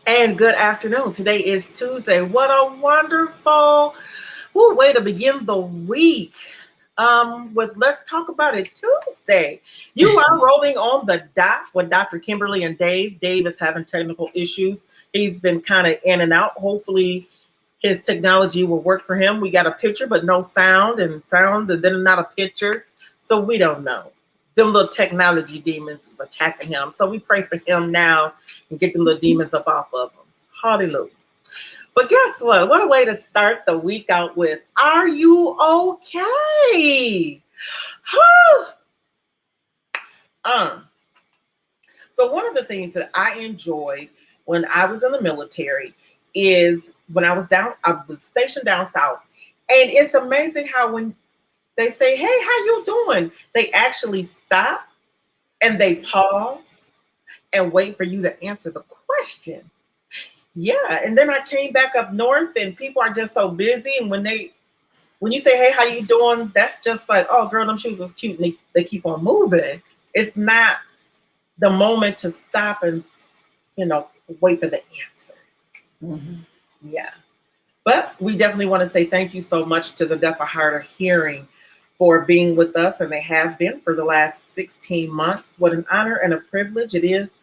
And good afternoon. Today is Tuesday. What a wonderful way to begin the week. With Let's Talk About It Tuesday. You are rolling on the dot with Dr. Kimberly and Dave. Dave is having technical issues. He's been kind of in and out. Hopefully, his technology will work for him. We got a picture, but no sound, and then not a picture. So we don't know. Them little technology demons is attacking him. So we pray for him now and get them little demons up off of him. Hallelujah. But guess what? What a way to start the week out with. Are you okay? um, so one of the things that I enjoyed when I was in the military is when I was stationed down south. And it's amazing how when they say, hey, how you doing? They actually stop and they pause and wait for you to answer the question. Yeah, and then I came back up north and people are just so busy. And when you say, hey, how you doing? That's just like, oh, girl, them shoes is cute. And they keep on moving. It's not the moment to stop and, wait for the answer. Mm-hmm. Yeah. But we definitely want to say thank you so much to the Deaf of Hard of Hearing for being with us. And they have been for the last 16 months. What an honor and a privilege it is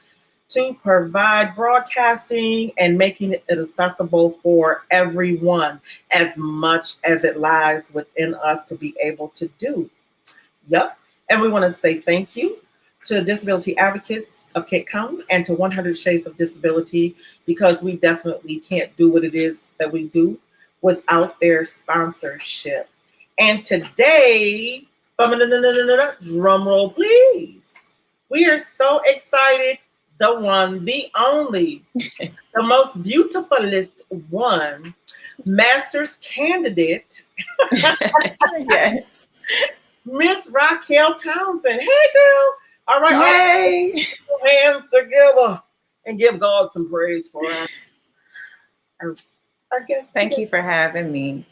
to provide broadcasting and making it accessible for everyone as much as it lies within us to be able to do. Yep. And we want to say thank you to Disability Advocates of Kent County and to 100 Shades of Disability, because we definitely can't do what it is that we do without their sponsorship. And today, drum roll please, we are so excited. The one, the only, the most beautifulest one, master's candidate, yes, Miss Racquel Townsend. Hey, girl. All right. Hey. All right. Hands together and give God some praise for us. I guess. Thank you for having me.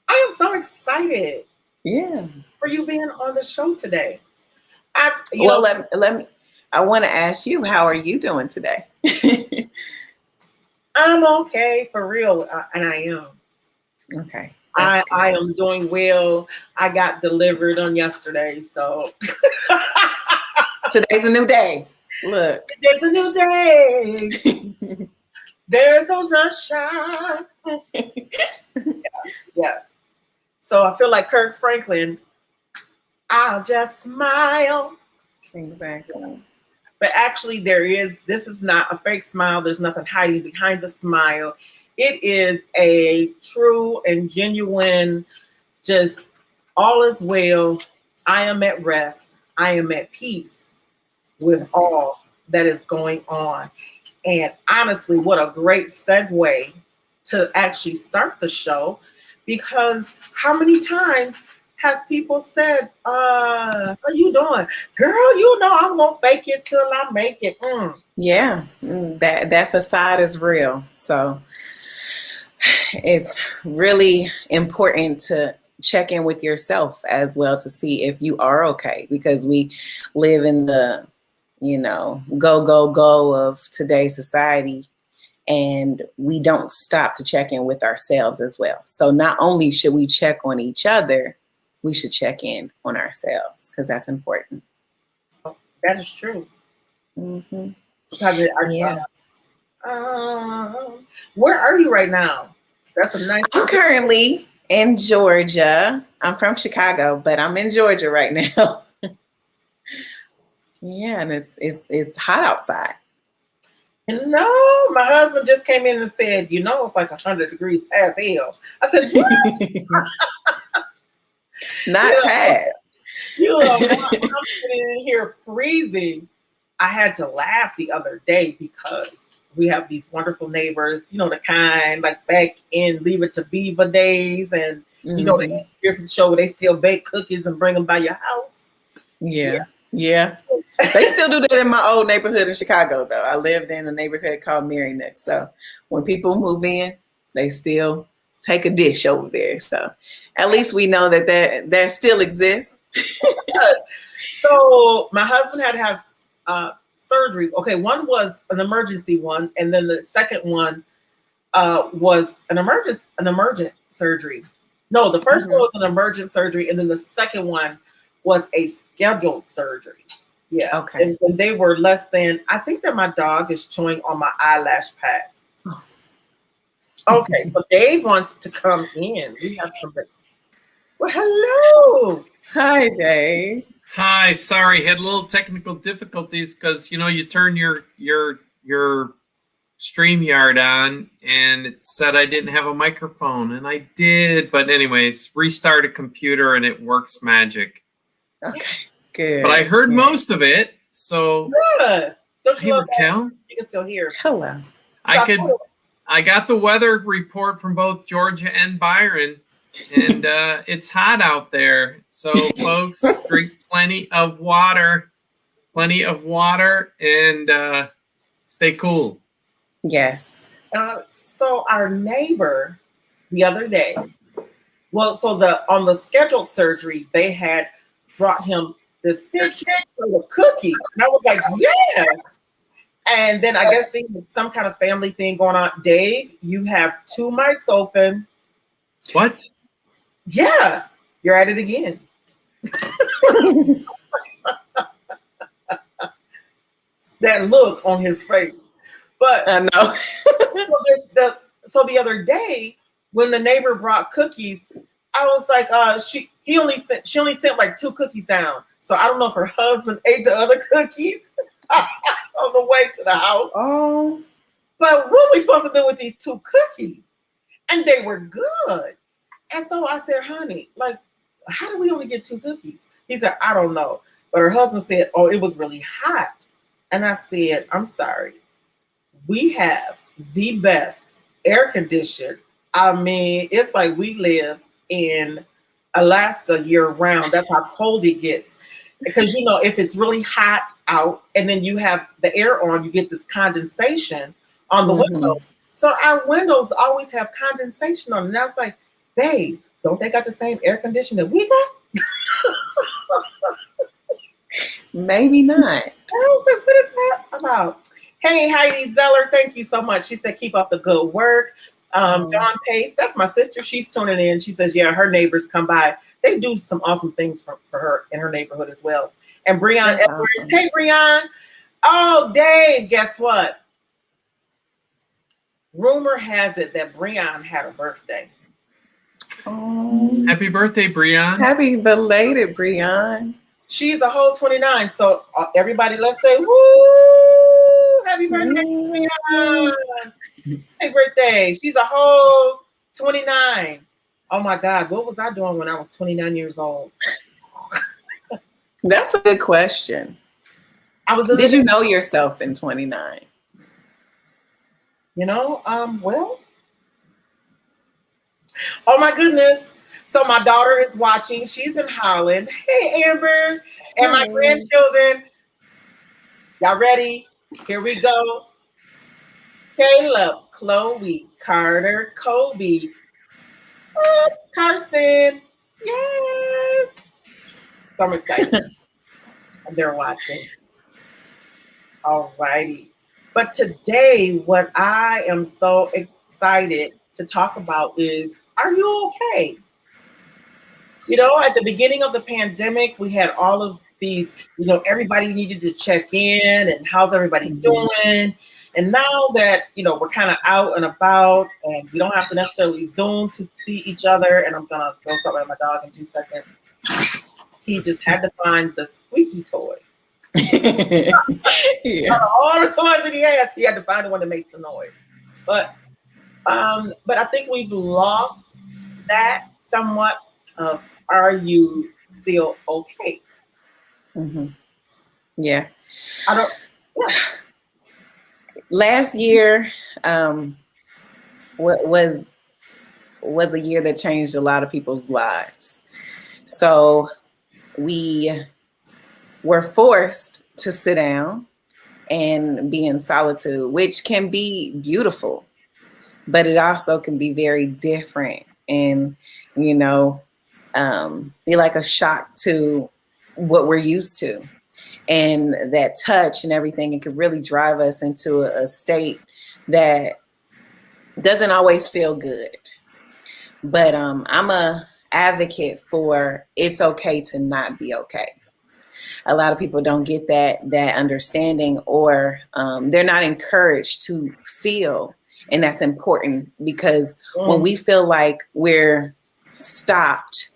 I am so excited. Yeah. For you being on the show today. Let me. I want to ask you, how are you doing today? I'm okay, for real, and I am. Okay. I am doing well. I got delivered on yesterday, so. Today's a new day. Look. Today's a new day. There's no sunshine. Yeah. So I feel like Kirk Franklin. I'll just smile. Exactly. But actually this is not a fake smile. There's nothing hiding behind the smile. It is a true and genuine, just all is well. I am at rest. I am at peace with all that is going on. And honestly, what a great segue to actually start the show, because how many times have people said, how you doing? Girl, I'm going to fake it till I make it. Yeah, that facade is real. So it's really important to check in with yourself as well to see if you are okay, because we live in the, go of today's society. And we don't stop to check in with ourselves as well. So not only should we check on each other, we should check in on ourselves, because that's important. That is true. Mm-hmm. Yeah. Where are you right now? That's a nice. I'm currently in Georgia. I'm from Chicago, but I'm in Georgia right now. Yeah, and it's hot outside. No, my husband just came in and said, it's like 100 degrees past hell. I said, what? Not past. I'm sitting in here freezing. I had to laugh the other day because we have these wonderful neighbors, the kind like back in Leave It to Beaver days. And, the different show where they still bake cookies and bring them by your house. Yeah. They still do that in my old neighborhood in Chicago, though. I lived in a neighborhood called Merryneck. So when people move in, they still take a dish over there. So at least we know that still exists. So my husband had to have surgery. Okay, one was an emergency one, and then the second one was an emergent surgery. No, the first one was an emergent surgery, and then the second one was a scheduled surgery. Yeah. Okay. And they were less than, I think that my dog is chewing on my eyelash pad. Okay, so Dave wants to come in. We have somebody. Well, hello. Hi, Dave. Hi, sorry, had a little technical difficulties because you turn your StreamYard on and it said I didn't have a microphone, and I did, but anyways, restart a computer and it works magic. Okay, good. But I heard most of it, so good. Don't you hey, love that? Racquel? You can still hear. Hello. I got the weather report from both Georgia and Byron, and it's hot out there. So folks, drink plenty of water, and stay cool. Yes. So our neighbor the other day, well, so on the scheduled surgery, they had brought him this big handful of cookies. And I was like, yes. And then I guess they had some kind of family thing going on. Dave, you have 2 mics open. What? Yeah, you're at it again. That look on his face. But I know. so the other day when the neighbor brought cookies, I was like, she only sent like 2 cookies down. So I don't know if her husband ate the other cookies on the way to the house. Oh. But what are we supposed to do with these 2 cookies? And they were good. And so I said, honey, like, how do we only get 2 cookies? He said, I don't know. But her husband said, oh, it was really hot. And I said, I'm sorry. We have the best air conditioned. I mean, it's like we live in Alaska year round. That's how cold it gets. Because, if it's really hot out and then you have the air on, you get this condensation on the window. So our windows always have condensation on them. And I was like, babe, don't they got the same air conditioning that we got? Maybe not. I was like, what is that about? Hey, Heidi Zeller, thank you so much. She said, keep up the good work. Dawn Pace, that's my sister. She's tuning in. She says, yeah, her neighbors come by. They do some awesome things for her in her neighborhood as well. And Breon Edwards, awesome. Hey, Breon. Oh, Dave, guess what? Rumor has it that Breon had a birthday. Oh, happy birthday, Breon. Happy belated, Breon. She's a whole 29. So everybody, let's say, woo! Happy birthday, Breon. Happy birthday. She's a whole 29. Oh my God, what was I doing when I was 29 years old? That's a good question. Did you know yourself in 29? Well, oh my goodness. So my daughter is watching. She's in Holland. Hey, Amber. And my grandchildren. Y'all ready? Here we go. Caleb, Chloe, Carter, Kobe, Carson. Yes. So I'm excited. They're watching. All righty. But today, what I am so excited to talk about is, are you okay? At the beginning of the pandemic, we had all of these, everybody needed to check in and how's everybody doing? And now that, we're kind of out and about and we don't have to necessarily Zoom to see each other. And I'm going to go something with my dog in 2 seconds. He just had to find the squeaky toy. Yeah. All the toys that he has, he had to find the one that makes the noise. But I think we've lost that somewhat of, are you still okay? Yeah. Yeah. Last year was a year that changed a lot of people's lives. So we were forced to sit down and be in solitude, which can be beautiful, but it also can be very different and, be like a shock to what we're used to. and that touch and everything. It could really drive us into a state that doesn't always feel good. But I'm a advocate for it's okay to not be okay. A lot of people don't get that understanding, or they're not encouraged to feel, and that's important, because when we feel like we're stopped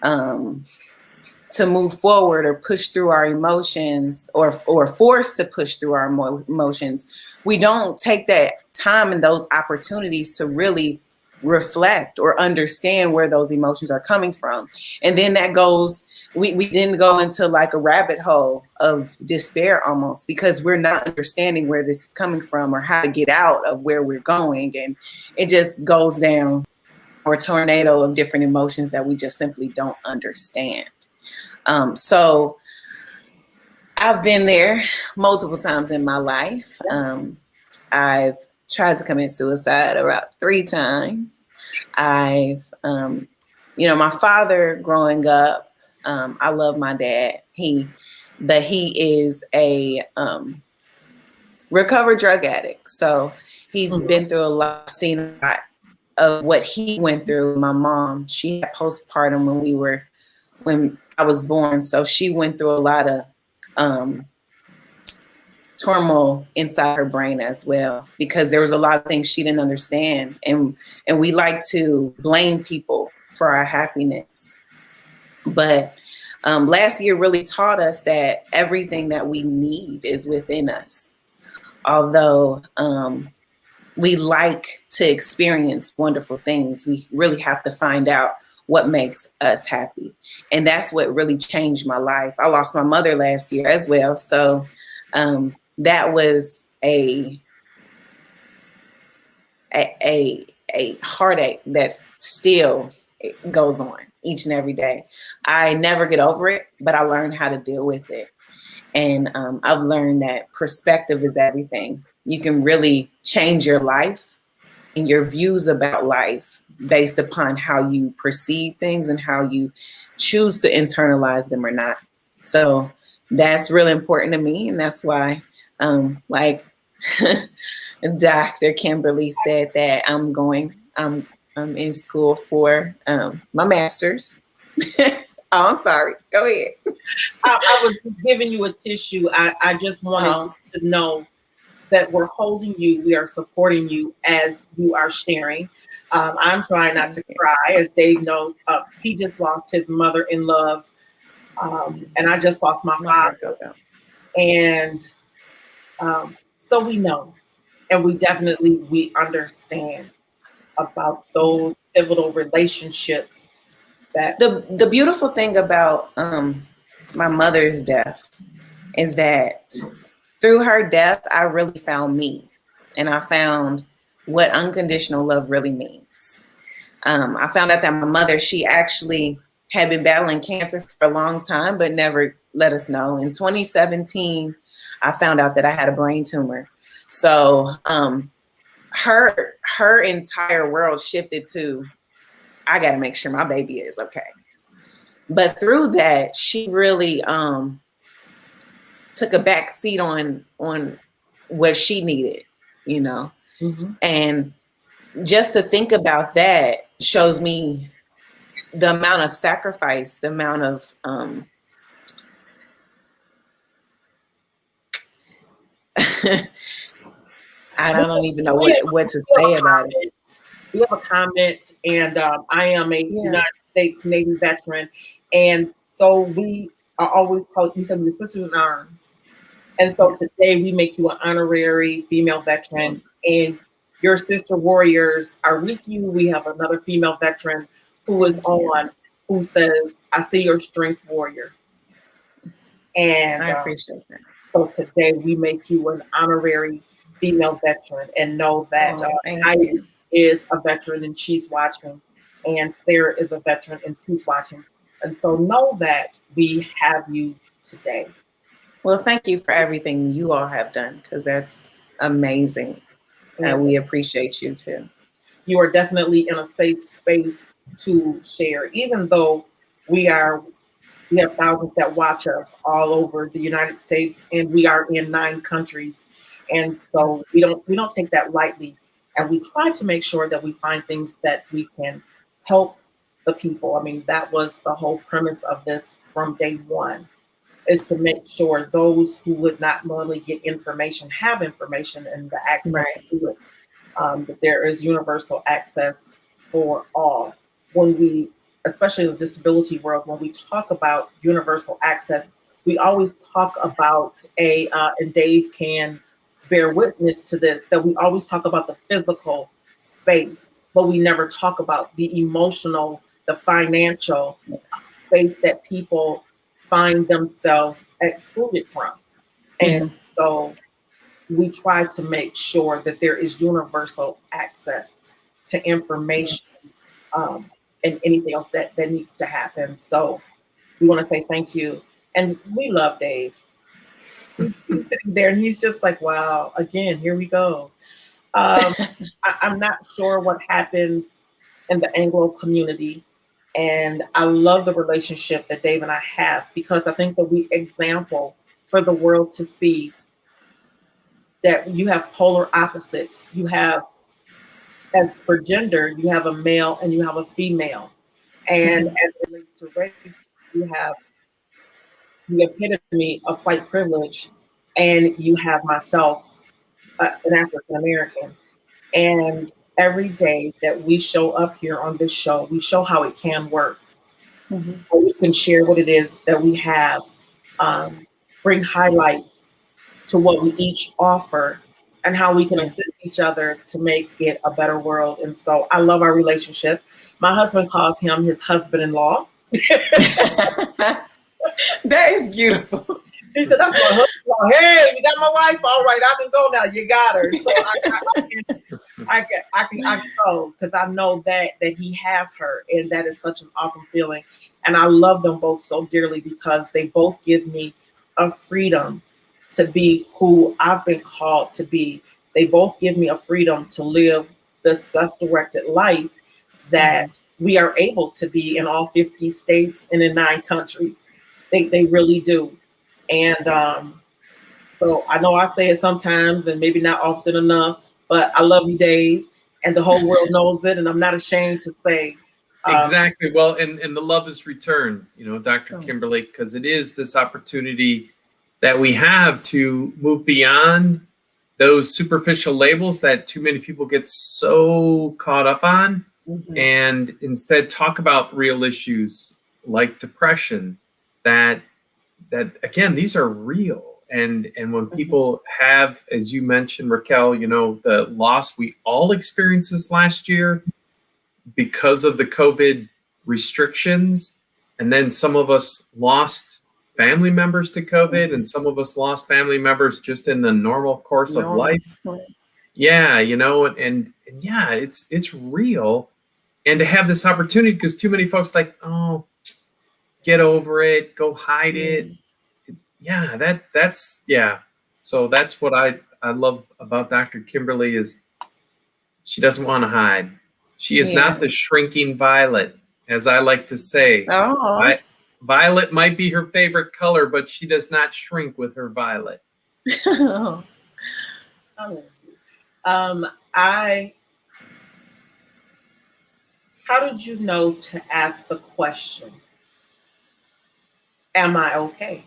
to move forward or push through our emotions, or forced to push through our emotions, we don't take that time and those opportunities to really reflect or understand where those emotions are coming from. And then that goes, we then go into like a rabbit hole of despair almost, because we're not understanding where this is coming from or how to get out of where we're going. And it just goes down, or a tornado of different emotions that we just simply don't understand. So I've been there multiple times in my life. I've tried to commit suicide about 3 times. I've, my father growing up, I love my dad. He is a recovered drug addict. So he's been through a lot, seen a lot of what he went through. My mom, she had postpartum when I was born. So she went through a lot of turmoil inside her brain as well, because there was a lot of things she didn't understand. And we like to blame people for our happiness. But last year really taught us that everything that we need is within us. Although we like to experience wonderful things, we really have to find out what makes us happy. And that's what really changed my life. I lost my mother last year as well. So that was a heartache that still goes on each and every day. I never get over it, but I learned how to deal with it. And I've learned that perspective is everything. You can really change your life and your views about life based upon how you perceive things and how you choose to internalize them or not. So that's really important to me. And that's why, like Dr. Kimberly said, that I'm in school for my master's. Oh, I'm sorry. Go ahead. I was giving you a tissue. I just wanted you to know that we're holding you. We are supporting you as you are sharing. I'm trying not to cry. As Dave knows, he just lost his mother in love. And I just lost my father. And so we know, and we understand about those pivotal relationships. That the beautiful thing about my mother's death is that through her death, I really found me, and I found what unconditional love really means. I found out that my mother, she actually had been battling cancer for a long time, but never let us know. In 2017, I found out that I had a brain tumor. So her entire world shifted to, I got to make sure my baby is okay. But through that, she really took a back seat on what she needed, and just to think about that shows me the amount of sacrifice, the amount of I don't even know what to say about it. We have a comment, and I am a United States Navy veteran, and so we are always called, you said, your sisters in arms. And so today we make you an honorary female veteran, and your sister warriors are with you. We have another female veteran who is on, who says, I see your strength, warrior. And I appreciate that. So today we make you an honorary female veteran, and know that Heidi is a veteran and she's watching, and Sarah is a veteran and she's watching. And so know that we have you today. Well, thank you for everything you all have done, because that's amazing. And we appreciate you too. You are definitely in a safe space to share, even though we are We have thousands that watch us all over the United States, and we are in 9 countries. And so we don't take that lightly. And we try to make sure that we find things that we can help the people. I mean, that was the whole premise of this from day one, is to make sure those who would not normally get information have information and the access Right. to it. That there is universal access for all. When we, especially in the disability world, when we talk about universal access, we always talk about and Dave can bear witness to this, that we always talk about the physical space, but we never talk about the emotional, the financial space that people find themselves excluded from. And Mhm. so we try to make sure that there is universal access to information, and anything else that needs to happen. So we want to say thank you. And we love Dave. He's sitting there and he's just like, wow, again, here we go. I'm not sure what happens in the Anglo community. And I love the relationship that Dave and I have, because I think that we example for the world to see that you have polar opposites. You have, as for gender, you have a male and you have a female. And Mhm. as it relates to race, you have the epitome of white privilege, and you have myself, an African American. And every day that we show up here on this show, we show how it can work. Mhm. Or we can share what it is that we have, bring highlight to what we each offer, and how we can Yeah. assist each other to make it a better world. And so I love our relationship. My husband calls him his husband-in-law. That is beautiful. He said, "That's my husband. Hey, you got my wife. All right, I can go now. You got her." So I can go, because I know that he has her, and that is such an awesome feeling. And I love them both so dearly, because they both give me a freedom to be who I've been called to be. They both give me a freedom to live the self-directed life Mhm. that we are able to be in all 50 states and in 9 countries. They really do. And so I know I say it sometimes and maybe not often enough, but I love you, Dave, and the whole world knows it, and I'm not ashamed to say, um, Exactly. Well, and the love is returned, Dr. Oh. Kimberly, because it is this opportunity that we have to move beyond those superficial labels that too many people get so caught up on, Mhm. and instead talk about real issues like depression, that again, these are real. And when Mhm. people have, as you mentioned, Racquel, the loss we all experienced this last year because of the COVID restrictions. And then some of us lost family members to COVID, and some of us lost family members just in the normal course of Normal. life. Yeah, and yeah, it's real. And to have this opportunity, because too many folks like, oh, get over it, go hide Yeah. it. Yeah, that's yeah. So that's what I love about Dr. Kimberly, is she doesn't want to hide. She is Yeah. not the shrinking violet, as I like to say. Oh. Violet might be her favorite color, but she does not shrink with her violet. I how did you know to ask the question, am I okay?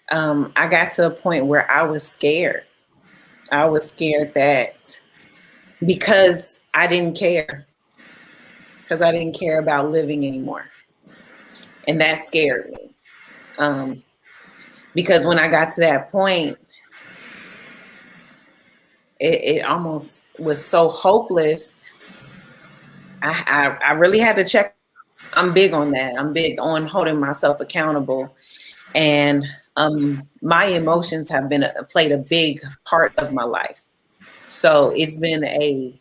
I got to a point where I was scared. I was scared that because I didn't care, about living anymore. And that scared me. Because when I got to that point, it almost was so hopeless. I really had to check. I'm big on that. I'm big on holding myself accountable. And my emotions have played a big part of my life. So it's been a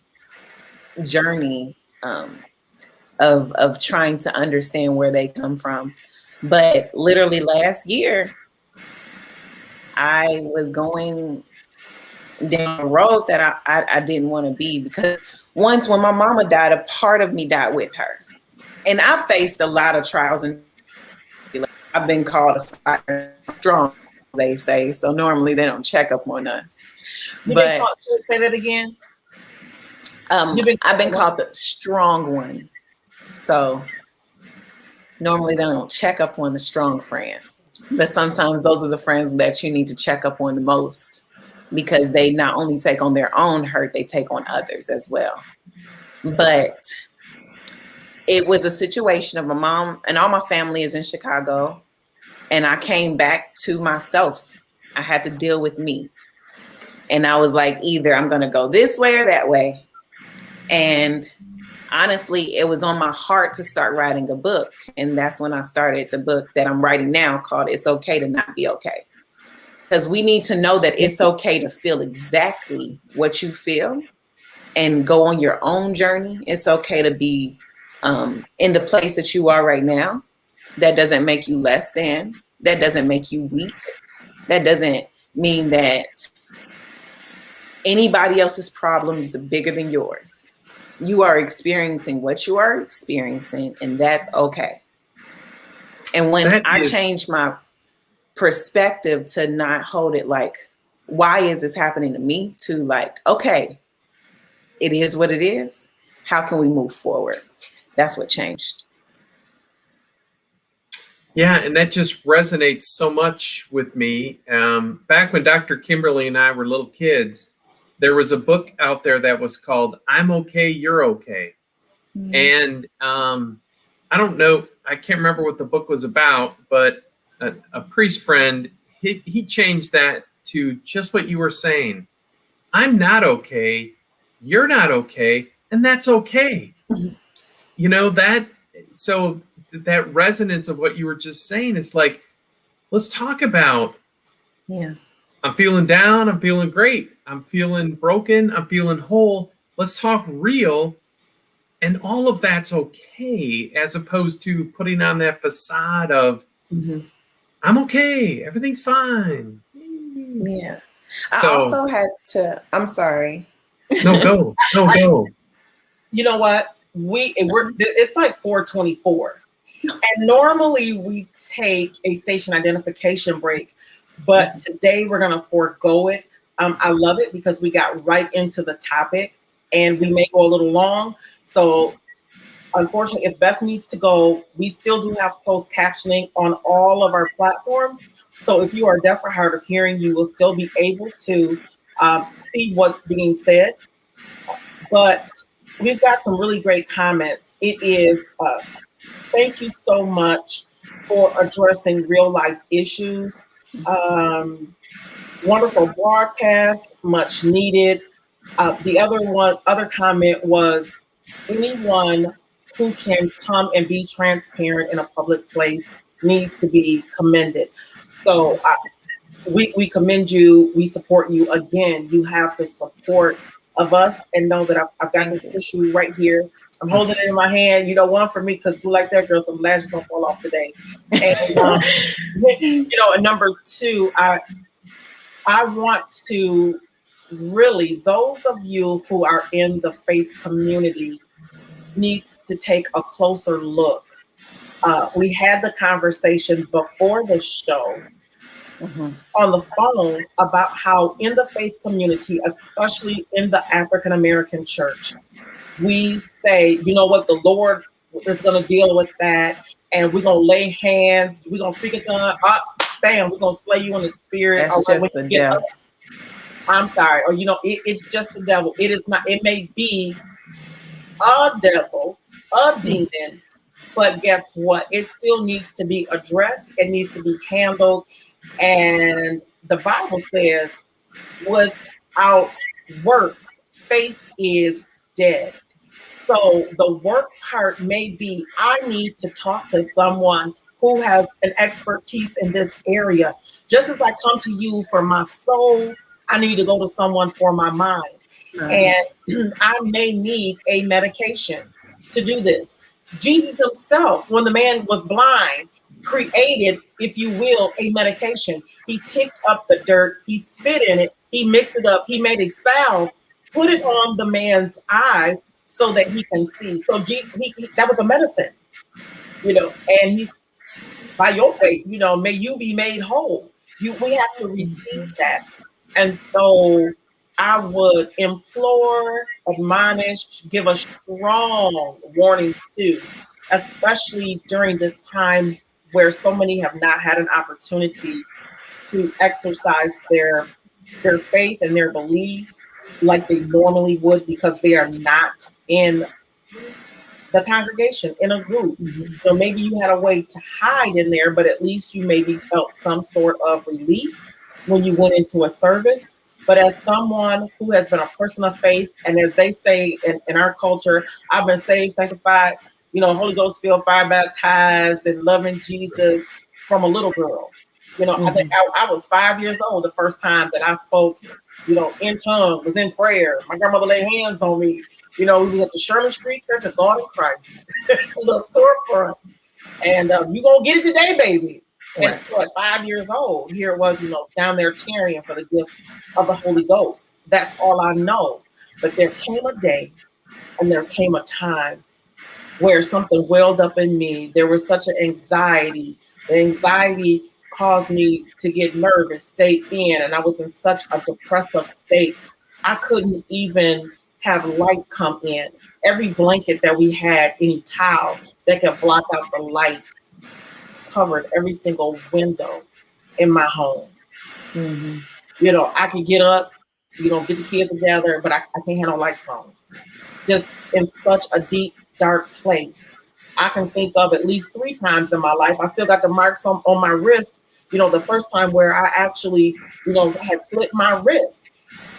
journey of trying to understand where they come from. But literally last year, I was going down a road that I didn't want to be, because once when my mama died, a part of me died with her. and I've faced a lot of trials and I've been called a fighter strong, they say. So normally they don't check up on us. But say that again. I've been called the strong one. So normally they don't check up on the strong friends. But sometimes those are the friends that you need to check up on the most, because they not only take on their own hurt, they take on others as well. But it was a situation of my mom, and all my family is in Chicago, and I came back to myself. I had to deal with me. And I was like, either I'm going to go this way or that way. And honestly, it was on my heart to start writing a book. And that's when I started the book that I'm writing now, called It's Okay to Not Be Okay. Because we need to know that it's okay to feel exactly what you feel and go on your own journey. It's okay to be in the place that you are right now. That doesn't make you less than. That doesn't make you weak. That doesn't mean that anybody else's problems are bigger than yours. You are experiencing what you are experiencing, and that's okay. And when I changed my perspective to not hold it like, why is this happening to me, to like, okay, it is what it is. How can we move forward? That's what changed. Yeah, and that just resonates so much with me. Back when Dr. Kimberly and I were little kids, there was a book out there that was called I'm Okay, You're Okay. Mm-hmm. And I don't know, I can't remember what the book was about, but a priest friend, he changed that to just what you were saying. I'm not okay, you're not okay, and that's okay. Mm-hmm. You know, so that resonance of what you were just saying is like, let's talk about, I'm feeling down, I'm feeling great, I'm feeling broken, I'm feeling whole. Let's talk real. And all of that's okay, as opposed to putting on that facade of, I'm okay, everything's fine. Yeah. So, I also had to, I'm sorry. No, go. No, go. You know what? It's like 4:24. And normally we take a station identification break, but today we're going to forego it. I love it because we got right into the topic, and we may go a little long. So unfortunately, if Beth needs to go, we still do have closed captioning on all of our platforms. So if you are deaf or hard of hearing, you will still be able to see what's being said. But we've got some really great comments. It is, thank you so much for addressing real life issues. Wonderful broadcast, much needed. The other comment was, anyone who can come and be transparent in a public place needs to be commended. So we commend you. We support you. Again, you have the support of us, and know that I've got this issue right here. I'm holding it in my hand. You know, one for me, because do like that, girl, some lashes gonna fall off today. And and number two, I want to really, those of you who are in the faith community needs to take a closer look. We had the conversation before the show on the phone about how in the faith community, especially in the African American church, we say, you know what, the Lord is going to deal with that, and we're going to lay hands, we're going to speak it to bam, we're going to slay you in the spirit. That's just the devil. I'm sorry, or it's just the devil. It is not. It may be a devil, a demon, but guess what? It still needs to be addressed. It needs to be handled. And the Bible says, without works, faith is dead. So the work part may be, I need to talk to someone who has an expertise in this area. Just as I come to you for my soul, I need to go to someone for my mind. And I may need a medication to do this. Jesus himself, when the man was blind, created, if you will, a medication. He picked up the dirt, he spit in it, he mixed it up, he made a salve, put it on the man's eyes so that he can see. So that was a medicine. And he's, by your faith, may you be made whole. We have to receive that. And so I would implore, admonish, give a strong warning too, especially during this time where so many have not had an opportunity to exercise their faith and their beliefs like they normally would, because they are not in the congregation, in a group. So maybe you had a way to hide in there, but at least you maybe felt some sort of relief when you went into a service. But as someone who has been a person of faith, and as they say in our culture, I've been saved, sanctified, Holy Ghost filled, fire baptized, and loving Jesus from a little girl. I think I was 5 years old the first time that I spoke, in tongue, was in prayer. My grandmother laid hands on me. We was at the Sherman Street Church of God in Christ, a little storefront. And you gonna get it today, baby. And so at 5 years old, here it was, down there tarrying for the gift of the Holy Ghost. That's all I know. But there came a day and there came a time where something welled up in me. There was such an anxiety. The anxiety caused me to get nervous, stay in, and I was in such a depressive state. I couldn't even have light come in. Every blanket that we had, any towel that could block out the light, covered every single window in my home. I could get up, get the kids together, but I can't have no lights on. Just in such a deep, dark place. I can think of at least 3 times in my life. I still got the marks on my wrist, the first time where I actually, had slit my wrist.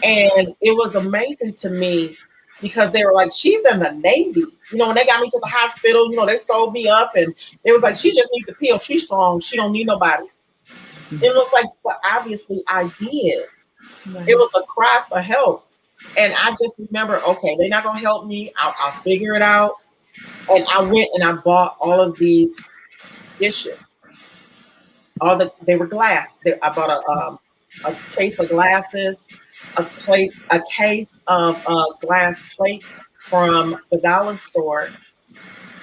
And it was amazing to me because they were like, she's in the Navy. When they got me to the hospital, they sewed me up and it was like, she just needs a pill. She's strong. She don't need nobody. It was like, well, obviously I did. It was a cry for help. And I just remember, okay, they're not going to help me. I'll figure it out. And I went and I bought all of these dishes. They were glass. I bought a case of glasses, a case of glass plates from the dollar store.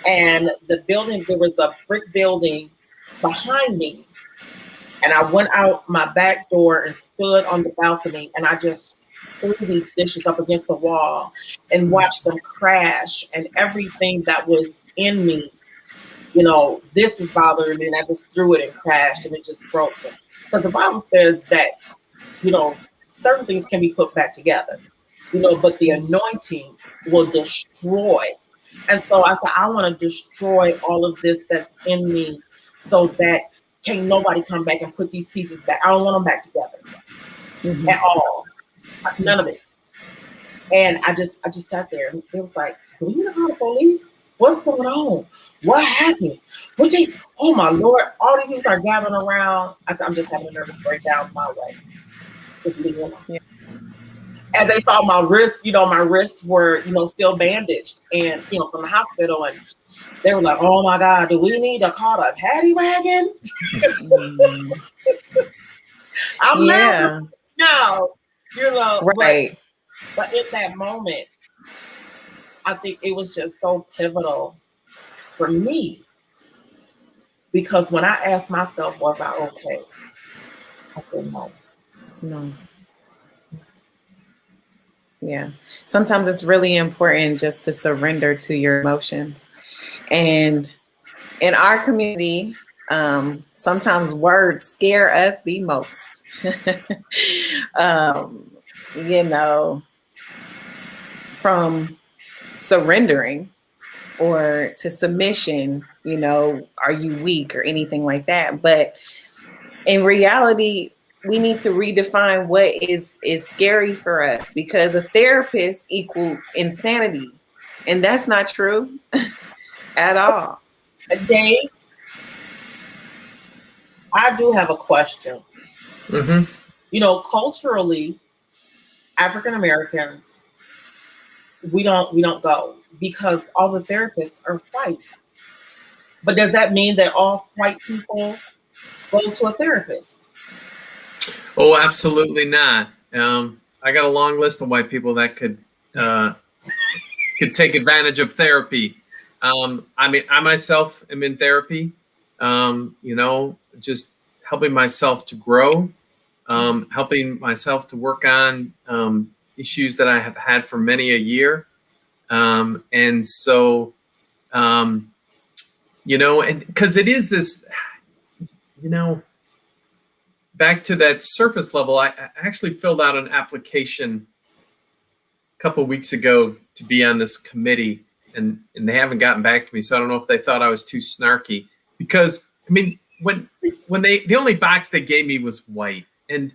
And the building, there was a brick building behind me. And I went out my back door and stood on the balcony and I just threw these dishes up against the wall and watched them crash, and everything that was in me, this is bothering me, and I just threw it and crashed and it just broke me. Because the Bible says that, certain things can be put back together, but the anointing will destroy. And so I said, I want to destroy all of this that's in me so that can't nobody come back and put these pieces back. I don't want them back together at all. None of it. And I just sat there and it was like, do we need to call the police? What's going on? What happened? Oh my Lord, all these people are gathering around. I said, I'm just having a nervous breakdown my way. Just leave me alone. Yeah. As they saw my wrist, my wrists were, still bandaged and, from the hospital. And they were like, oh my God, do we need to call a paddy wagon? I'm nervous. No, right. But in that moment, I think it was just so pivotal for me, because when I asked myself, was I okay? I said, no. Yeah. Sometimes it's really important just to surrender to your emotions. And in our community, sometimes words scare us the most. From surrendering or to submission, are you weak or anything like that? But in reality, we need to redefine what is scary for us, because a therapist equals insanity. And that's not true at all. Dave, I do have a question. Culturally, African Americans, we don't go because all the therapists are white. But does that mean that all white people go to a therapist? Oh, absolutely not. I got a long list of white people that could take advantage of therapy. I mean, I myself am in therapy, just helping myself to grow, helping myself to work on issues that I have had for many a year. And so, and because it is this, back to that surface level, I actually filled out an application a couple of weeks ago to be on this committee, and they haven't gotten back to me. So I don't know if they thought I was too snarky, because I mean, when the only box they gave me was white, and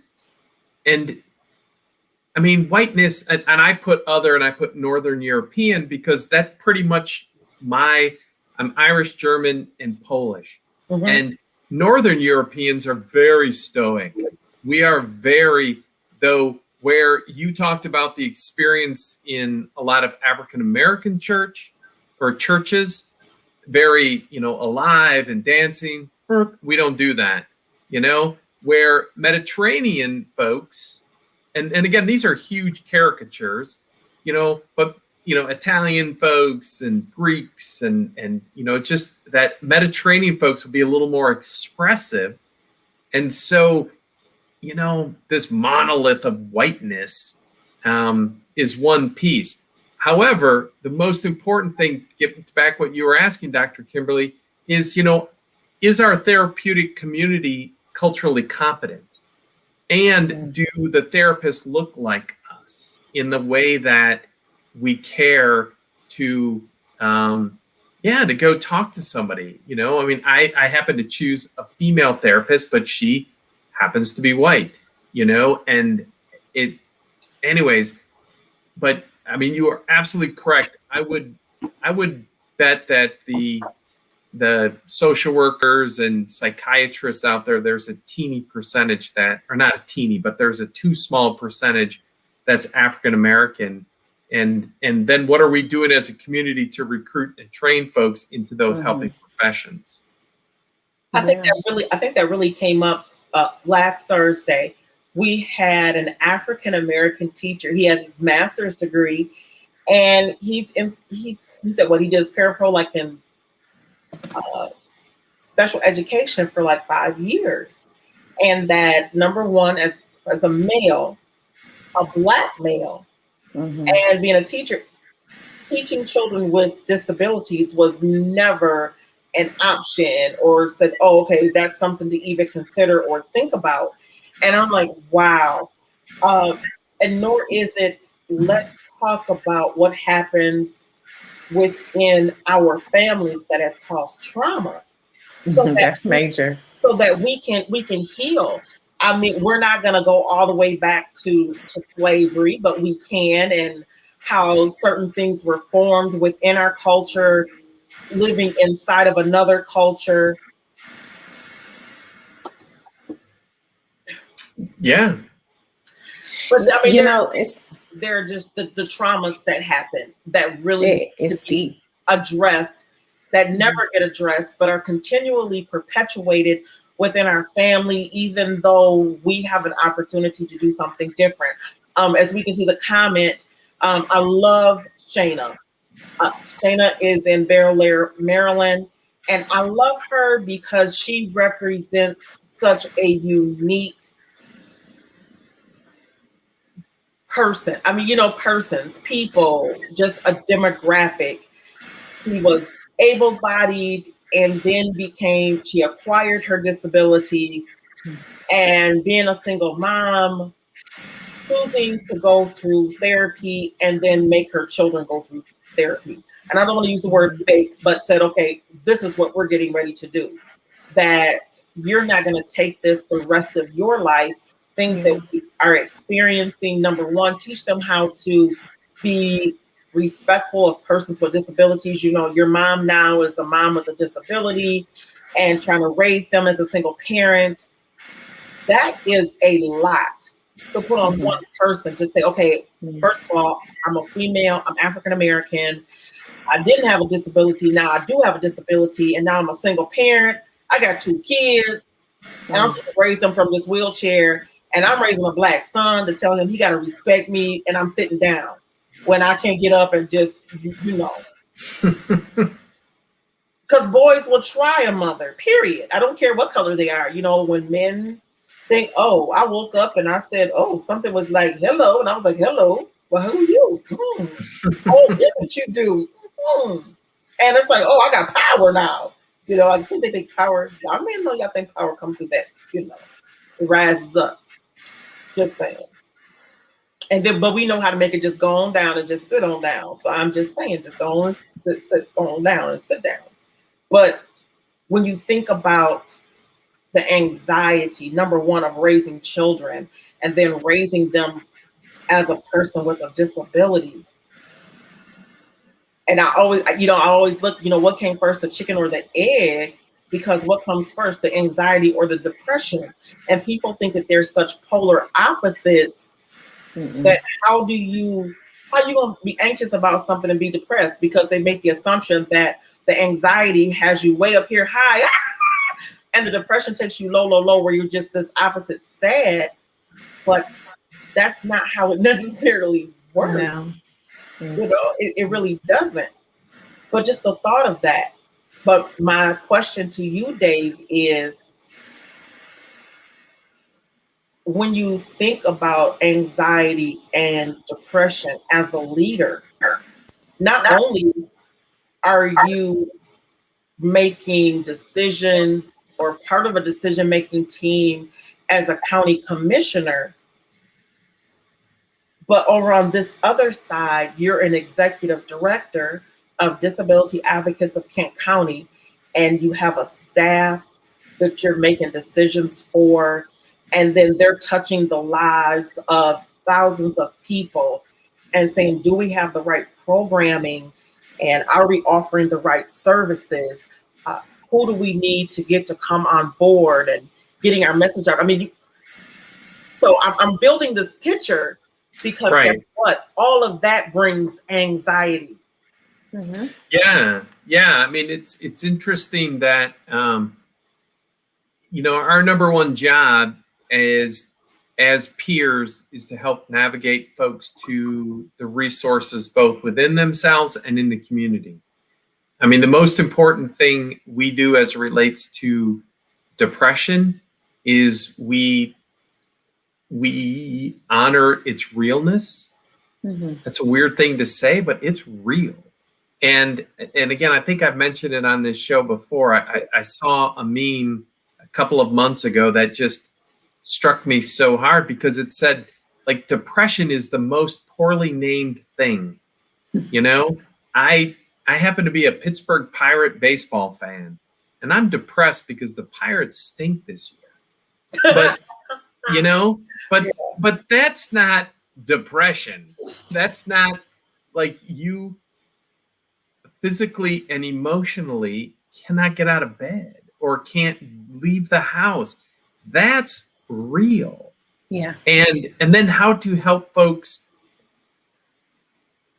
I mean, whiteness, and I put other, and I put Northern European, because that's pretty much I'm Irish, German, and Polish. Mm-hmm. And Northern Europeans are very stoic. We are very, though, where you talked about the experience in a lot of African American churches, very, alive and dancing. We don't do that, where Mediterranean folks, and again, these are huge caricatures, but Italian folks and Greeks and just that Mediterranean folks will be a little more expressive. And so, this monolith of whiteness is one piece. However, the most important thing, getting back what you were asking, Dr. Kimberly, is, is our therapeutic community culturally competent? And do the therapists look like us in the way that we care to go talk to somebody? I mean, I happen to choose a female therapist, but she happens to be white, and anyways, but I mean, you are absolutely correct. I would bet that the social workers and psychiatrists out there, there's a teeny percentage or not a teeny, but there's a too small percentage that's African American. And then what are we doing as a community to recruit and train folks into those helping professions? I think that really came up last Thursday. We had an African American teacher. He has his master's degree, and he said what he does parapro like in special education for like 5 years, and that number one, as a male, a Black male, and being a teacher, teaching children with disabilities was never an option, or said, oh, okay, that's something to even consider or think about. And I'm like, wow. And nor is it, let's talk about what happens within our families that has caused trauma. So that's major. So that we can heal. I mean, we're not going to go all the way back to slavery, but we can, and how certain things were formed within our culture, living inside of another culture. Yeah. But I mean, it's they're just the traumas that happen that really it's deep addressed, that never get addressed, but are continually perpetuated within our family, even though we have an opportunity to do something different. As we can see the comment, I love Shayna. Shayna is in Bel Air, Maryland, and I love her because she represents such a unique person. I mean, people, just a demographic. She was able-bodied, and then she acquired her disability, and being a single mom, choosing to go through therapy and then make her children go through therapy. And I don't want to use the word fake, but said, okay, this is what we're getting ready to do. That you're not going to take this the rest of your life. Things that we are experiencing, number one, teach them how to be respectful of persons with disabilities. Your mom now is a mom with a disability, and trying to raise them as a single parent. That is a lot to put on one person to say, okay, first of all, I'm a female, I'm African American, I didn't have a disability, now I do have a disability, and now I'm a single parent, I got 2 kids, and I'm supposed to raise them from this wheelchair, and I'm raising a Black son to tell him he got to respect me, and I'm sitting down when I can't get up and just, Because boys will try a mother, period. I don't care what color they are. You know, when men think, oh, I woke up and I said, oh, something was like, hello. And I was like, hello. Well, who are you? Oh, this is what you do. And it's like, oh, I got power now. You know, I think they think power. I mean, no, y'all think power comes through that, you know, it rises up. Just saying. And then, but we know how to make it just go on down and just sit on down. So I'm just saying, just go on, sit on down and sit down. But when you think about the anxiety, number one, of raising children and then raising them as a person with a disability. And I always look, what came first, the chicken or the egg? Because what comes first, the anxiety or the depression? And people think that there's such polar opposites that how you gonna be anxious about something and be depressed? Because they make the assumption that the anxiety has you way up here high, and the depression takes you low, low, low, where you're just this opposite sad. But that's not how it necessarily works. No. It really doesn't. But just the thought of that. But my question to you, Dave, is when you think about anxiety and depression as a leader, not only are you making decisions or part of a decision-making team as a county commissioner, but over on this other side, you're an executive director of Disability Advocates of Kent County, and you have a staff that you're making decisions for, and then they're touching the lives of thousands of people and saying, do we have the right programming, and are we offering the right services? Who do we need to get to come on board and getting our message out? I mean, so I'm building this picture because guess what? All of that brings anxiety. Mm-hmm. Yeah. I mean, it's interesting that our number one job as peers is to help navigate folks to the resources both within themselves and in the community. I mean, the most important thing we do as it relates to depression is we honor its realness. Mm-hmm. That's a weird thing to say, but it's real. And again, I think I've mentioned it on this show before. I saw a meme a couple of months ago that just struck me so hard because it said, like, depression is the most poorly named thing. I happen to be a Pittsburgh Pirate baseball fan, and I'm depressed because the Pirates stink this year. But but that's not depression. That's not like you physically and emotionally cannot get out of bed or can't leave the house. That's real. Yeah. And then how to help folks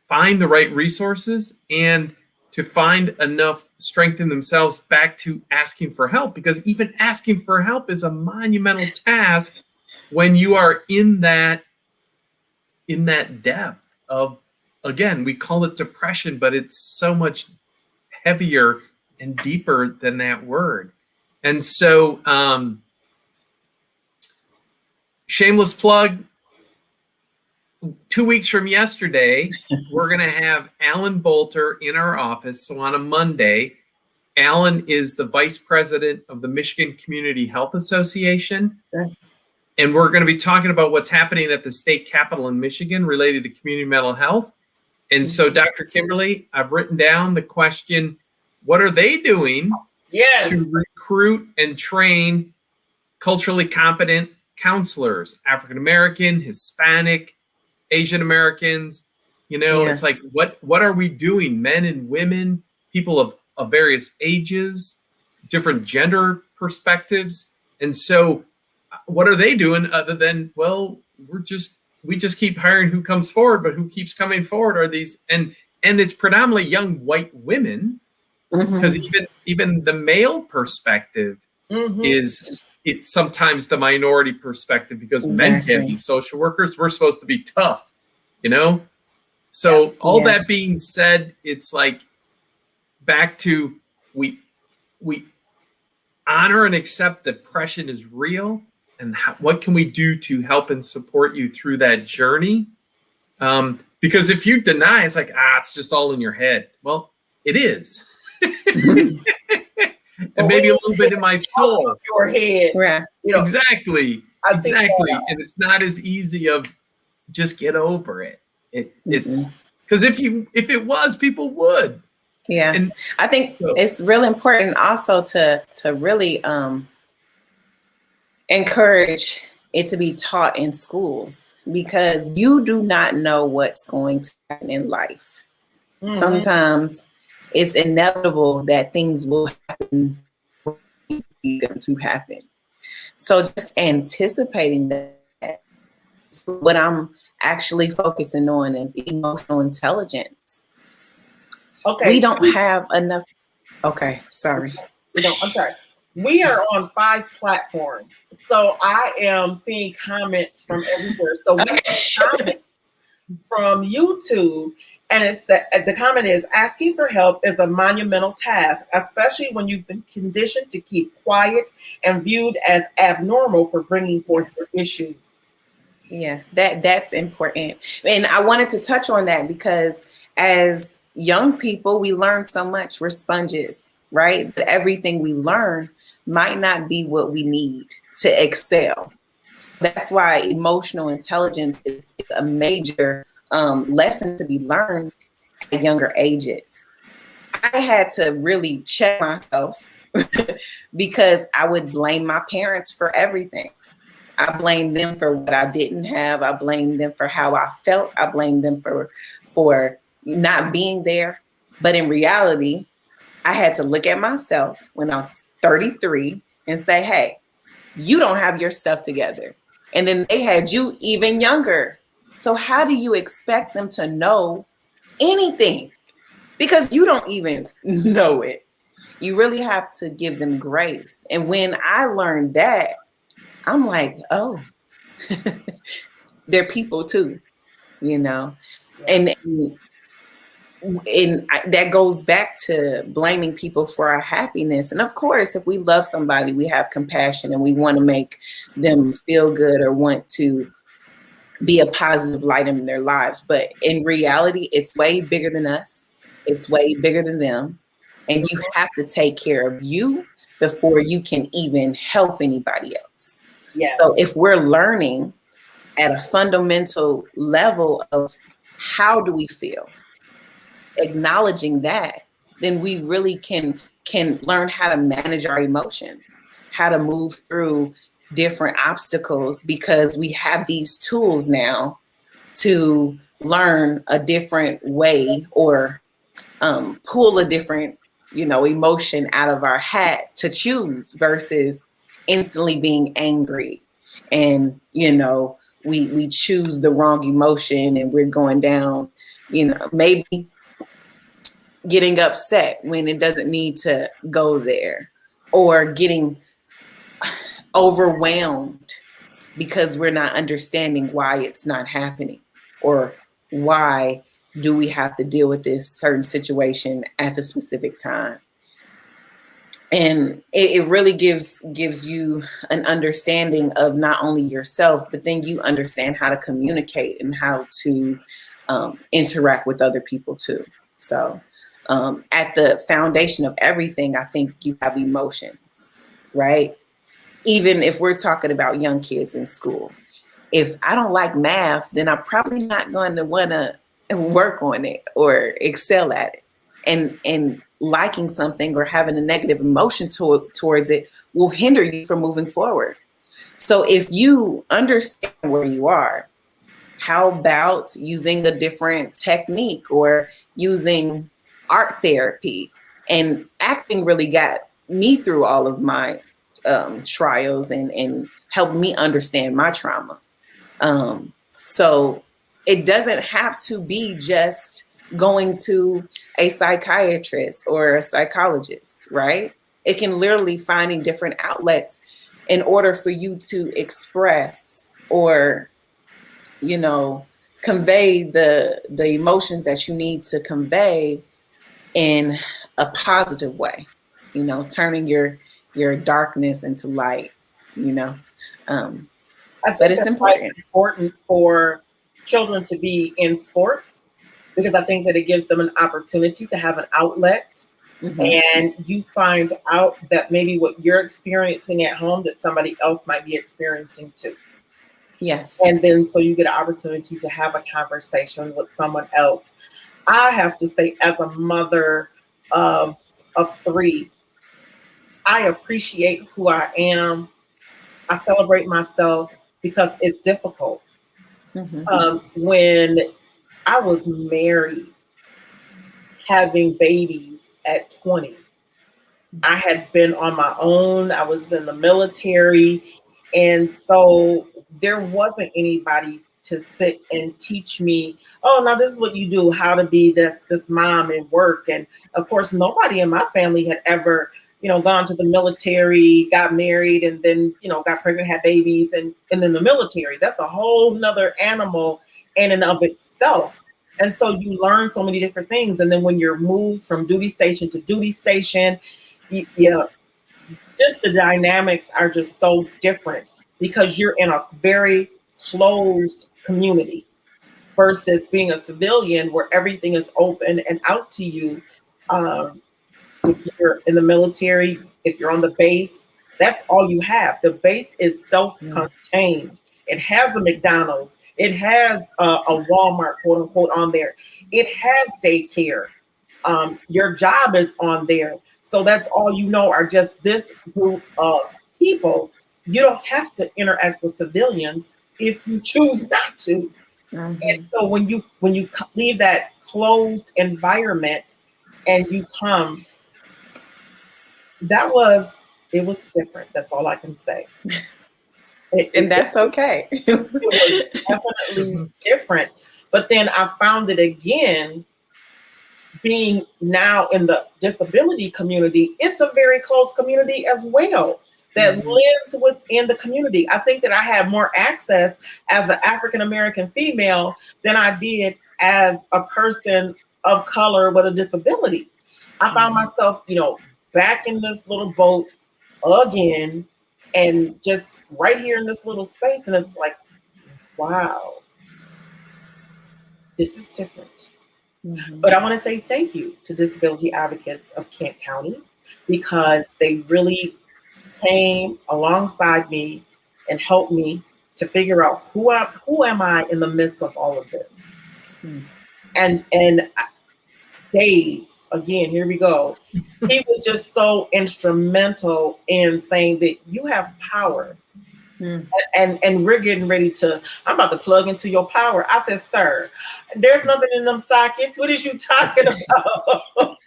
find the right resources and to find enough strength in themselves back to asking for help, because even asking for help is a monumental task when you are in that depth of, again, we call it depression, but it's so much heavier and deeper than that word. And so, shameless plug, 2 weeks from yesterday, we're going to have Alan Bolter in our office. So on a Monday, Alan is the vice president of the Michigan Community Health Association. Sure. And we're going to be talking about what's happening at the state capitol in Michigan related to community mental health. And so, Dr. Kimberly, I've written down the question, what are they doing to recruit and train culturally competent counselors, African American, Hispanic, Asian Americans? It's like, what are we doing? Men and women, people of various ages, different gender perspectives. And so what are they doing other than, well, we just keep hiring who comes forward, but who keeps coming forward are these, and it's predominantly young white women, because even the male perspective is, it's sometimes the minority perspective, because men can't be social workers. We're supposed to be tough, So all that being said, it's like back to we honor and accept that depression is real, and what can we do to help and support you through that journey? Because if you deny, it's like, it's just all in your head. Well, it is. And maybe a little bit in my soul. Your head. Yeah. Exactly. Exactly. And it's not as easy of just get over it. It's because if it was, people would. Yeah. And I think it's really important also to really encourage it to be taught in schools, because you do not know what's going to happen in life. Mm-hmm. Sometimes it's inevitable that things will happen to happen. So just anticipating that, what I'm actually focusing on is emotional intelligence. Okay. We don't have enough. Okay, sorry. I'm sorry. We are on 5 platforms, so I am seeing comments from everywhere. So we have comments from YouTube, and the comment is, asking for help is a monumental task, especially when you've been conditioned to keep quiet and viewed as abnormal for bringing forth issues. Yes, that's important. And I wanted to touch on that because as young people, we learn so much. We're sponges, right? But everything we learn might not be what we need to excel. That's why emotional intelligence is a major lesson to be learned at younger ages. I had to really check myself because I would blame my parents for everything. I blamed them for what I didn't have. I blamed them for how I felt. I blamed them for not being there. But in reality, I had to look at myself when I was 33 and say, hey, you don't have your stuff together. And then they had you even younger. So how do you expect them to know anything? Because you don't even know it. You really have to give them grace. And when I learned that, I'm like, oh, they're people too, you know? And that goes back to blaming people for our happiness. And of course, if we love somebody, we have compassion and we want to make them feel good or want to be a positive light in their lives. But in reality, it's way bigger than us. It's way bigger than them. And you have to take care of you before you can even help anybody else. Yes. So if we're learning at a fundamental level of how do we feel, acknowledging that, then we really can learn how to manage our emotions, how to move through different obstacles, because we have these tools now to learn a different way or pull a different, emotion out of our hat to choose versus instantly being angry. And, we choose the wrong emotion and we're going down, maybe getting upset when it doesn't need to go there, or getting overwhelmed because we're not understanding why it's not happening, or why do we have to deal with this certain situation at the specific time. And it really gives you an understanding of not only yourself, but then you understand how to communicate and how to interact with other people too. So at the foundation of everything, I think you have emotions, right? Even if we're talking about young kids in school, if I don't like math, then I'm probably not going to want to work on it or excel at it. And liking something or having a negative emotion towards it will hinder you from moving forward. So if you understand where you are, how about using a different technique or using art therapy? And acting really got me through all of my trials and helped me understand my trauma. So it doesn't have to be just going to a psychiatrist or a psychologist, right? It can literally finding different outlets in order for you to express or, convey the emotions that you need to convey in a positive way. turning your darkness into light, I but think it's that's why important. it's important for children to be in sports, because I think that it gives them an opportunity to have an outlet, and you find out that maybe what you're experiencing at home that somebody else might be experiencing too. Yes. And then so you get an opportunity to have a conversation with someone else. I have to say, as a mother of three, I appreciate who I am. I celebrate myself because it's difficult. When I was married, having babies at 20, I had been on my own. I was in the military. And so there wasn't anybody to sit and teach me, oh, now this is what you do, how to be this mom and work. And of course, nobody in my family had ever, gone to the military, got married, and then, got pregnant, had babies, and in the military. That's a whole nother animal in and of itself. And so you learn so many different things. And then when you're moved from duty station to duty station, yeah, just the dynamics are just so different because you're in a very closed community versus being a civilian where everything is open and out to you. If you're in the military, if you're on the base, that's all you have. The base is self-contained. It has a McDonald's. It has a Walmart, quote unquote, on there. It has daycare. Your job is on there. So that's all are just this group of people. You don't have to interact with civilians if you choose not to. And so when you leave that closed environment and you come, it was different. That's all I can say. And that's okay. It was definitely different. But then I found it again, being now in the disability community, it's a very close community as well that lives within the community. I think that I had more access as an African American female than I did as a person of color with a disability. I found myself, back in this little boat again, and just right here in this little space. And it's like, wow, this is different. But I want to say thank you to Disability Advocates of Kent County, because they really came alongside me and helped me to figure out who am I in the midst of all of this. And Dave, again, here we go. He was just so instrumental in saying that you have power. And we're getting ready I'm about to plug into your power. I said, sir, there's nothing in them sockets. What is you talking about?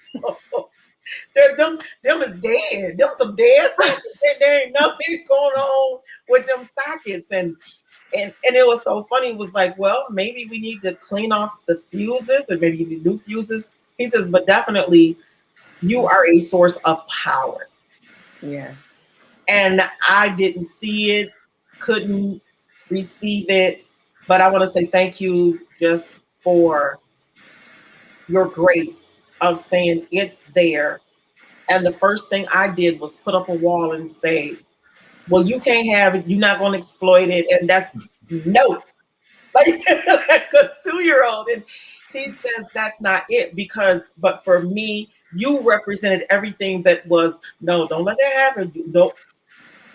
them is dead. Them some dead sockets. There ain't nothing going on with them sockets. And it was so funny. It was like, well, maybe we need to clean off the fuses, or maybe you need new fuses. He says, but definitely you are a source of power. Yes. And I didn't see it, couldn't receive it, but I want to say thank you just for your grace of saying it's there. And the first thing I did was put up a wall and say, well, you can't have it, you're not going to exploit it. And that's no, like a 2-year-old. And he says that's not it, but for me, you represented everything that was, no, don't let that happen.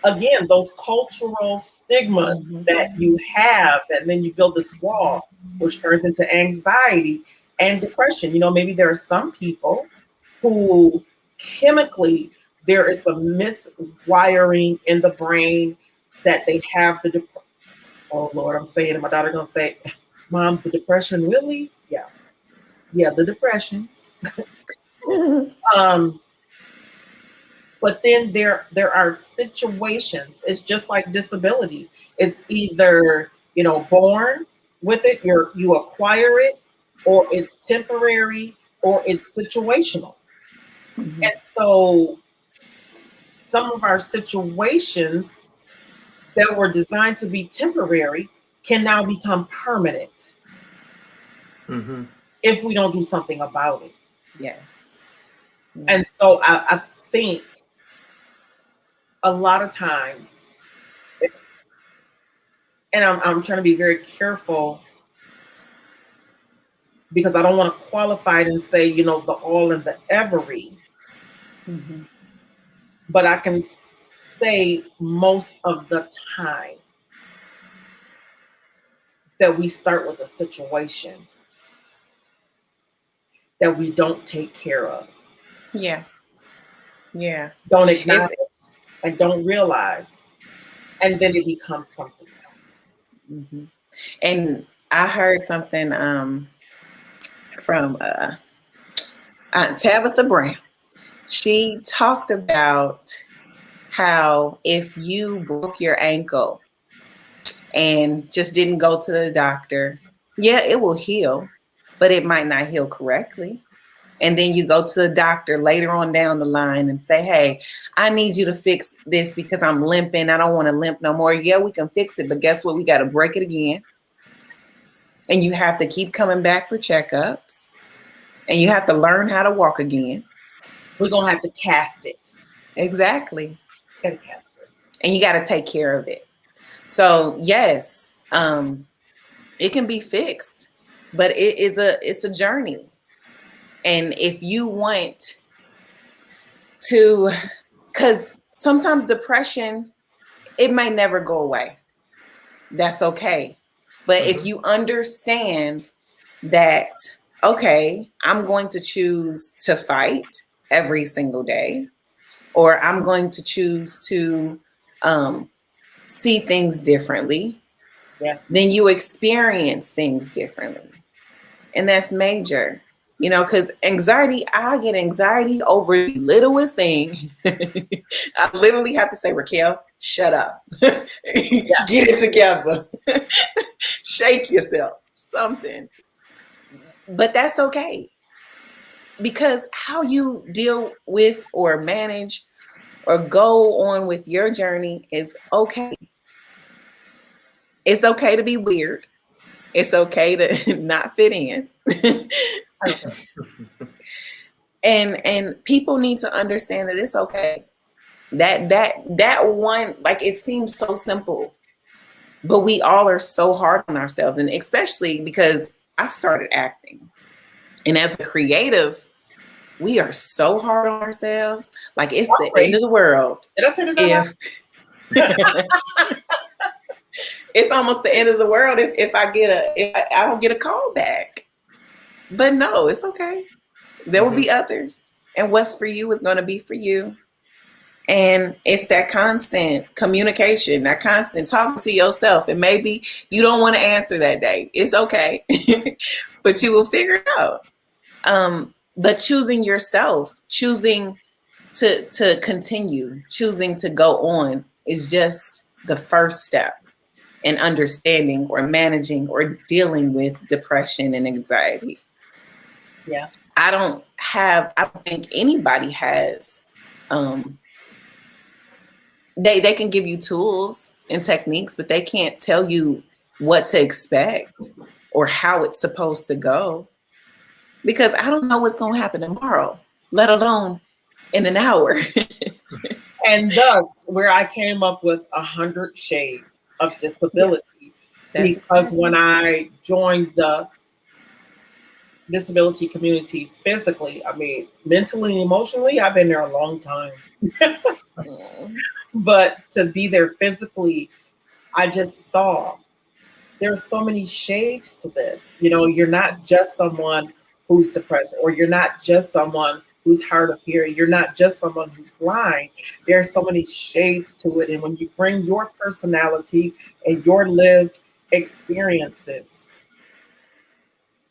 Again, those cultural stigmas that you have, and then you build this wall, which turns into anxiety and depression. Maybe there are some people who chemically there is some miswiring in the brain that they have oh Lord, I'm saying it. My daughter gonna say, Mom, the depression, really? Yeah, the depressions. But then there are situations. It's just like disability. It's either born with it, you acquire it, or it's temporary, or it's situational. And so some of our situations that were designed to be temporary can now become permanent if we don't do something about it. Yes. And so I think a lot of times, and I'm trying to be very careful because I don't want to qualify it and say, you know, the all and the every, Mm-hmm. but I can say most of the time that we start with a situation that we don't take care of, Yeah. Yeah. don't It's acknowledge, and don't realize, and then it becomes something else. mhm. And I heard something from Aunt Tabitha Brown. She talked about how if you broke your ankle and just didn't go to the doctor, yeah, it will heal, but it might not heal correctly. And then you go to the doctor later on down the line and say, hey, I need you to fix this because I'm limping. I don't want to limp no more. Yeah, we can fix it, but guess what? We got to break it again. And you have to keep coming back for checkups. And you have to learn how to walk again. We're gonna have to cast it. Exactly. Gotta cast it. And you got to take care of it. So yes, it can be fixed, but it's a journey. And if you want to, because sometimes depression, it may never go away. That's okay. But if you understand that, okay, I'm going to choose to fight every single day, or I'm going to choose to see things differently, Yes. then you experience things differently. And that's major, you know, because anxiety, I get anxiety over the littlest thing. I literally have to say, Racquel, shut up. Yeah. Get it together. Shake yourself, something. But that's okay. Because how you deal with or manage or go on with your journey is okay. It's okay to be weird. It's okay to not fit in. And people need to understand that it's okay. That one, like, it seems so simple, but we all are so hard on ourselves, and especially because I started acting. And as a creative, we are so hard on ourselves. Like, it's the end of the world. Did I say that? If it's almost the end of the world if I don't get a call back. But no, it's okay. There will be others. And what's for you is going to be for you. And it's that constant communication, that constant talking to yourself. And maybe you don't want to answer that day. It's okay. But you will figure it out. But choosing yourself, choosing to continue, choosing to go on is just the first step in understanding or managing or dealing with depression and anxiety. Yeah. I don't think anybody has they can give you tools and techniques, but they can't tell you what to expect or how it's supposed to go, because I don't know what's going to happen tomorrow, let alone in an hour. And thus where I came up with 100 Shades of Disability. Yeah, because when I joined the disability community physically, I mean, mentally and emotionally, I've been there a long time. But to be there physically, I just saw there's so many shades to this. You know, you're not just someone who's depressed, or you're not just someone who's hard of hearing. You're not just someone who's blind. There's so many shades to it. And when you bring your personality and your lived experiences,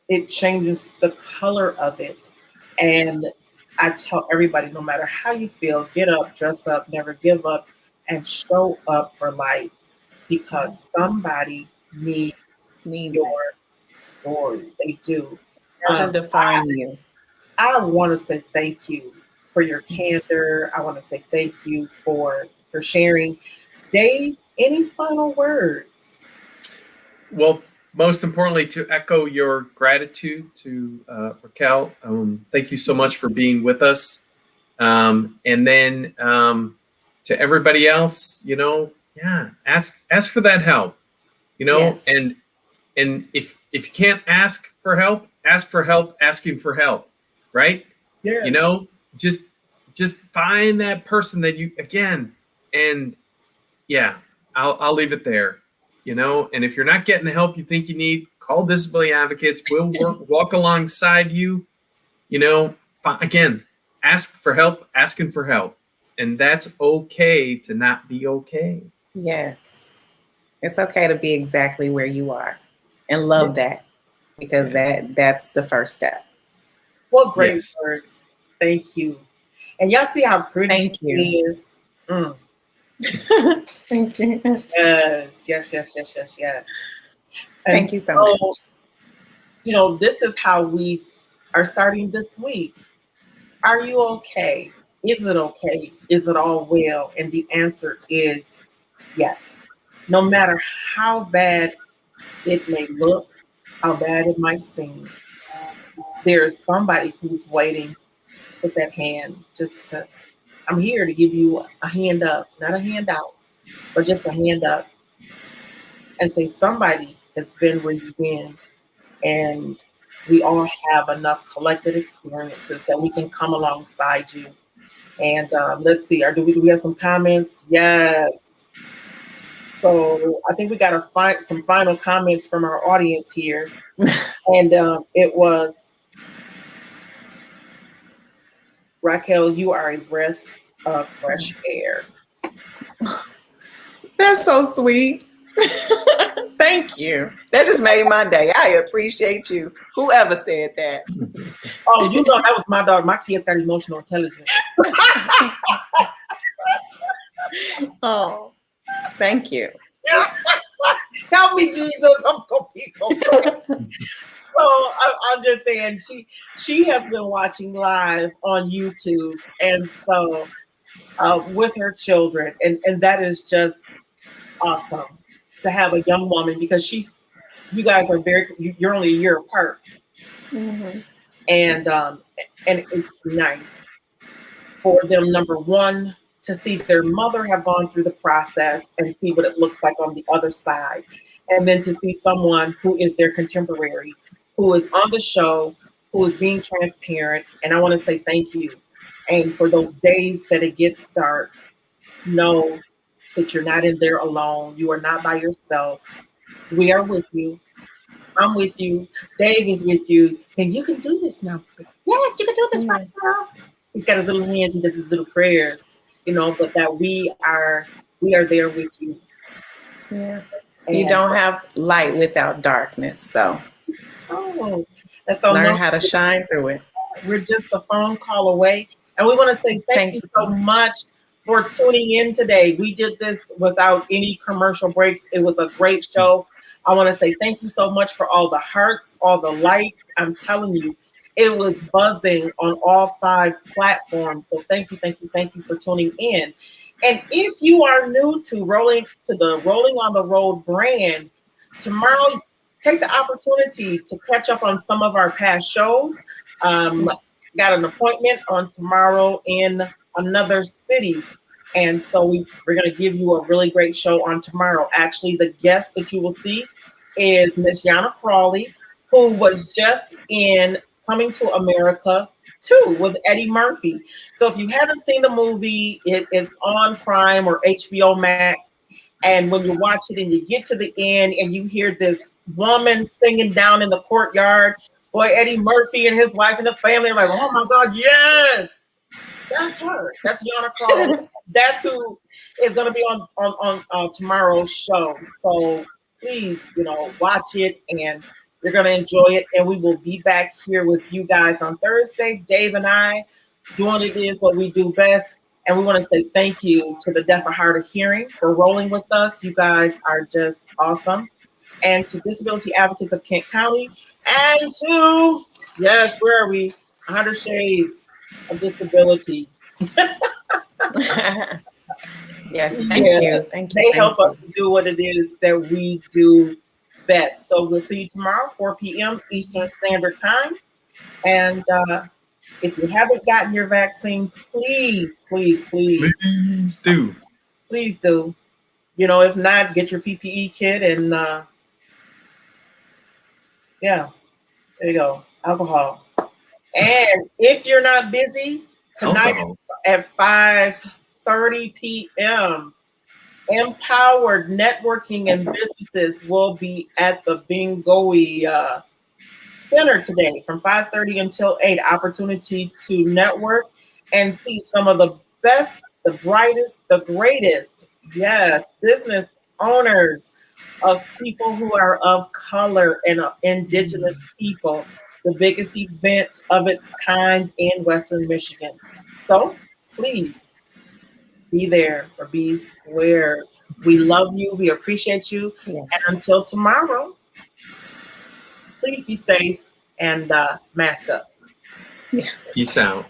it changes the color of it. And I tell everybody, no matter how you feel, get up, dress up, never give up, and show up for life, because somebody needs your story. They do. To define you. I want to say thank you for your candor. I want to say thank you for sharing. Dave, any final words? Well, most importantly, to echo your gratitude to Racquel. Thank you so much for being with us. And then to everybody else, ask for that help, Yes. and if you can't ask for help asking for help, right? Yeah. Just find that person that you again, and I'll leave it there. And if you're not getting the help you think you need, call disability advocates. We'll walk alongside you. Again, ask for help, asking for help, and that's okay to not be okay. Yes. It's okay to be exactly where you are and love that, because that's the first step. What great Yes. words. Thank you. And y'all see how pretty Thank she you. is. Mm. Thank you. Yes. Thank you so much. This is how we are starting this week. Are you okay? Is it okay? Is it all well? And the answer is yes. No matter how bad it may look, how bad it might seem, there's somebody who's waiting with that hand I'm here to give you a hand up, not a handout, but just a hand up, and say somebody has been where you've been, and we all have enough collected experiences that we can come alongside you. And let's see, do we have some comments? Yes. So I think we got to find some final comments from our audience here, and it was, Racquel, you are a breath of fresh air. That's so sweet. Thank you. That just made my day. I appreciate you. Whoever said that. Oh, that was my dog. My kids got emotional intelligence. Oh, thank you. Help me, Jesus. I'm gonna be So I'm just saying, she has been watching live on YouTube, and so with her children, and that is just awesome to have a young woman, because you guys are you're only a year apart, Mm-hmm. and it's nice for them, number one, to see their mother have gone through the process and see what it looks like on the other side, and then to see someone who is their contemporary, who is on the show, who is being transparent. And I want to say thank you. And for those days that it gets dark, know that you're not in there alone. You are not by yourself. We are with you. I'm with you. Dave is with you. Saying, you can do this now. Yes, you can do this right now. He's got his little hands. He does his little prayer, but that we are there with you. Yeah. You don't have light without darkness. So learn how to shine through it. We're just a phone call away. And we want to say thank you so much for tuning in today. We did this without any commercial breaks. It was a great show. I want to say thank you so much for all the hearts, all the likes. I'm telling you, it was buzzing on all 5 platforms. So thank you for tuning in. And if you are new to the Rolling on the Road brand, tomorrow, take the opportunity to catch up on some of our past shows. Got an appointment on tomorrow in another city. And so we're going to give you a really great show on tomorrow. Actually, the guest that you will see is Miss Yana Crawley, who was just in Coming to America 2 with Eddie Murphy. So if you haven't seen the movie, it's on Prime or HBO Max. And when you watch it and you get to the end and you hear this woman singing down in the courtyard, boy, Eddie Murphy and his wife and the family are like, oh my God, yes, that's her. That's Yana Crawley. That's who is going to be on tomorrow's show. So please, watch it, and you're going to enjoy it. And we will be back here with you guys on Thursday. Dave and I doing it is what we do best. And we want to say thank you to the Deaf and Hard of Hearing for rolling with us. You guys are just awesome. And to Disability Advocates of Kent County, and to, where are we? 100 Shades of Disability. Yes, thank you. They help us do what it is that we do best. So we'll see you tomorrow, 4 p.m. Eastern Standard Time. And If you haven't gotten your vaccine, please, please, please, Please do. please do. You know, if not, get your PPE kit and yeah, there you go. Alcohol. And if you're not busy, tonight Alcohol. at 5:30 p.m., Empowered Networking and Businesses will be at the Bingoe Center today from 5:30 until 8. Opportunity to network and see some of the best, the brightest, the greatest, yes, business owners of people who are of color and indigenous people. The biggest event of its kind in Western Michigan. So please be there or be square. We love you. We appreciate you. Yes. And until tomorrow, please be safe and mask up. Yes. Peace out.